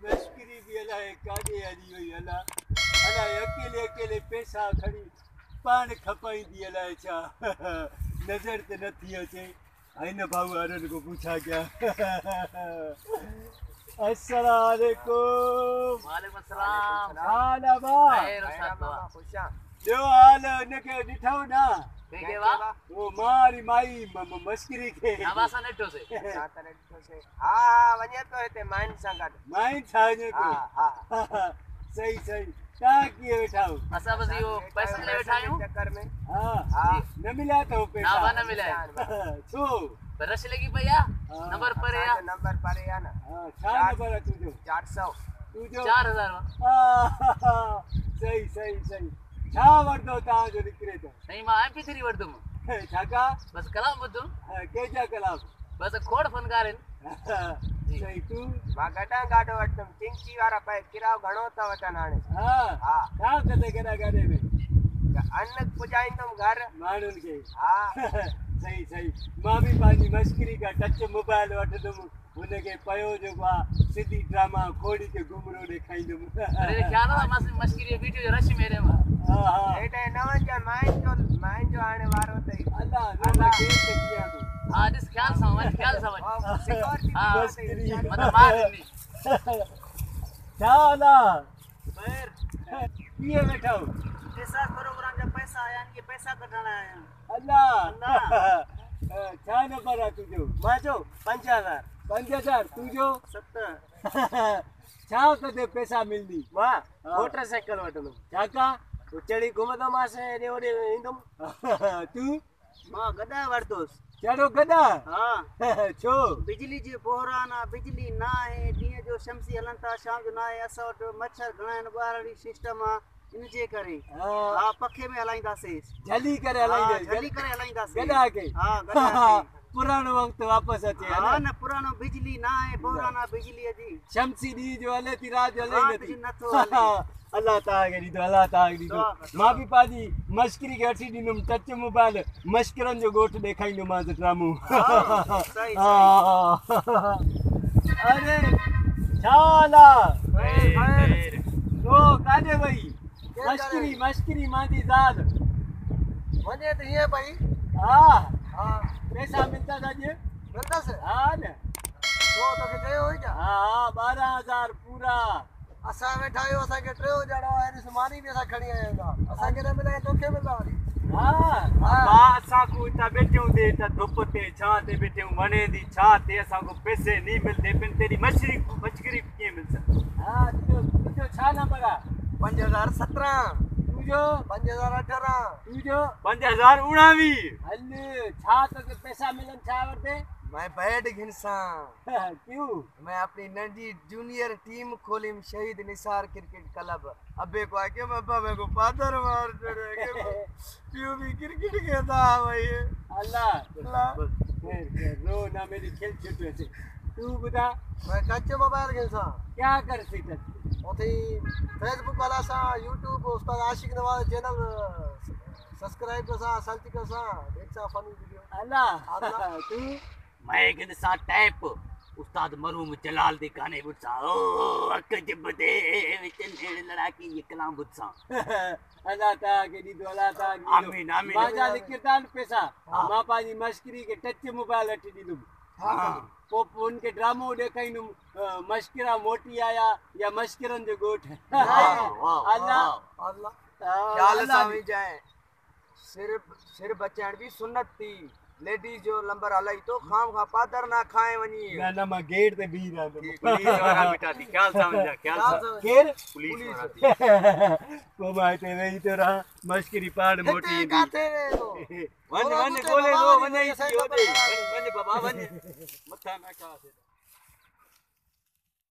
मस्करी भी अलाए काॾे हली वई अलाए अलाए अकेले अकेले पैसा खणी पाण खपाईंदी अलाए छा नज़र त नथी अचे हिन भाऊ वारनि को पूछा क्या अस्सलाम वालेकुम। वालेकुम अस्सलाम। हाल आहे भाउ? खैर उस्ताद बाबा। ॿियो हाल हिनखे ॾिठो न के वा वो मारी माई मस्करी खे नवासा नेटो से हाँ वञे तो हिते माइन सां गॾु माइन छा वञे हा पियो? हा सही सही तव्हां कीअं वेठा हो? असां बस इहो पैसा ले वेठा आहियूं चक्कर में हा हा न मिलिया अथव ना पैसा? वा न मिले छो? पर रश लगी पई आ नंबर पर या नंबर पर या न हा छा नंबर आहे तुंहिंजो? 400 तुंहिंजो 4000 वा सही सही सही छा वठंदो तव्हांजो निकिरे त? नहीं मां MP3 वठदुम छाका बस कलाम ॿुधुम केजा कलाम बस खोड़ फनकार आहिनि सही तूं मां गॾा गाॾो वठंदुमि चिंची वारा पए किरायो घणो था वठनि हाणे हा हा छा कंदे केॾा गाॾे में अन्न पुॼाईंदुमि घर माण्हुनि खे हा सही सही मां बि पंहिंजी मस्करी का टच मोबाइल वठंदुमि हुनखे पियो जेको आहे सिधी ड्रामा खोड़ी खे घुमरो ॾेखारींदुमि अरे ख्याल आहे मस्करी वीडियो जो रश मेरे में हा हा हेॾे न वञ माइन जो हाणे वारो अथई अल्लाह अल्लाह केर ते कीअं तूं हा ॾिस ख्याल सां वञ सिक्योरिटी हा मस्करी मतलब मार ॾिनी छा हाल आहे? खैर कीअं वेठा हो? पैसा प्रोग्राम जा पैसा आया आहिनि कि पैसा कढण आया आहियूं अल्लाह छा नंबर आहे तुंहिंजो? मुंहिंजो 5000 5000 तुंहिंजो 70 छा कदे पैसा मिलंदी? मां हा। मोटरसाइकिल वठंदुमि छाका चढ़ी घुमंदोमांसि हेॾे होॾे ईंदुमि तूं मां गॾा वठंदुसि चढ़ो गॾा हा छो? बिजली जी बहरान आहे बिजली न आहे ॾींहं जो शमसी हलनि था शाम जो न आहे असां वटि मच्छर घणा आहिनि ॿारड़ी सिस्टम आहे इन जे करे हा पखे में हलाईंदासीं जल्दी करे हा, हलाईंदे जल्दी करे हलाईंदासीं गॾा के हा गॾा के। पुराणो वक्त वापस अचे हा न पुरानो बिजली न आहे बहरान आहे बिजलीअ जी शमसी डी जो हले थी रात जो हले रात नथी जी नथो हले। अल्लाह ताके ॾींदो अल्लाह ताके ॾींदो मां बि पंहिंजी मस्करी खे वठी ॾींदुमि टच मोबाइल मस्करनि जो ॻोठु ॾेखारींदोमांसि ड्रामो सही अरे छा हाल आहे? खैर तो काॾे वई मस्करी मांजी ज़ाल वञे त हीअं भई हा हा पैसा मिलंदा अॼु? मिलंदसि हा न तो तोखे चयो हुई छा हा 12000 पूरा असां वेठा आहियूं असांखे 3 ॼणा आहिनि सुमानी बि असां खणी आया आहियूं असांखे न मिले तोखे मिलंदा वरी हा असां को हितां वेठे हूंदे त धुप ते छां ते वेठे हूं वणे थी छा ते असां को पैसे नहीं मिलते पिन तेरी मछली कीअं मिलंदा? हा तुंहिंजो छा नंबर आहे? 5017 तुंहिंजो 5018 तुंहिंजो 5019 हल छा तोखे पैसा मिलनि छा वरिते? मैं बैट घिनसा क्यों? मैं अपनी नंढी जूनियर टीम खोलिम शहीद निसार क्रिकेट क्लब अबे को आके बाबा मेरे को पादर मार चढ़े के पियो भी क्रिकेट खेलता भाई अल्लाह अल्लाह खैर रो ना मेरी खेल छुट वैसे तू बता मैं कच्चे मोबाइल घिनसा क्या कर सकता ओथी फेसबुक वाला सा यूट्यूब उस्ताद आशिक नवाज चैनल सब्सक्राइब कसा सर्च कसा देखसा फनी वीडियो अल्लाह तू मैं किन सा टैप उस्ताद मरूम जलाल दे गाने बुझसा ओ अक जबदे विच नेड़ लड़ाकी ये कलाम बुझसा अल्लाह ताके दी दोला ताके आमीन आमीन बाजा लिखतान पैसा मां पाजी मस्करी के टच मोबाइल अठी दीदुम हां पोइ उनके ड्रामो ॾेखारींदुमि मस्करा मोटी आया या मस्करनि जो ॻोठ अल्लाह अल्लाह ख्याल सां वई जाए सिर बचाइण भी सुन्नत थी लेडीज जो नंबर हलाई तो खाम खा पादर ना खाए वनी न मां गेट ते बीह रहा पुलिस वारा बेटा थी ख्याल समझा ख्याल केर पुलिस वारा थी को मां ते वेही तो रहा मस्करी पाड़ मोटी काथे वन वन बोले लो वन बाबा वन मथा ना का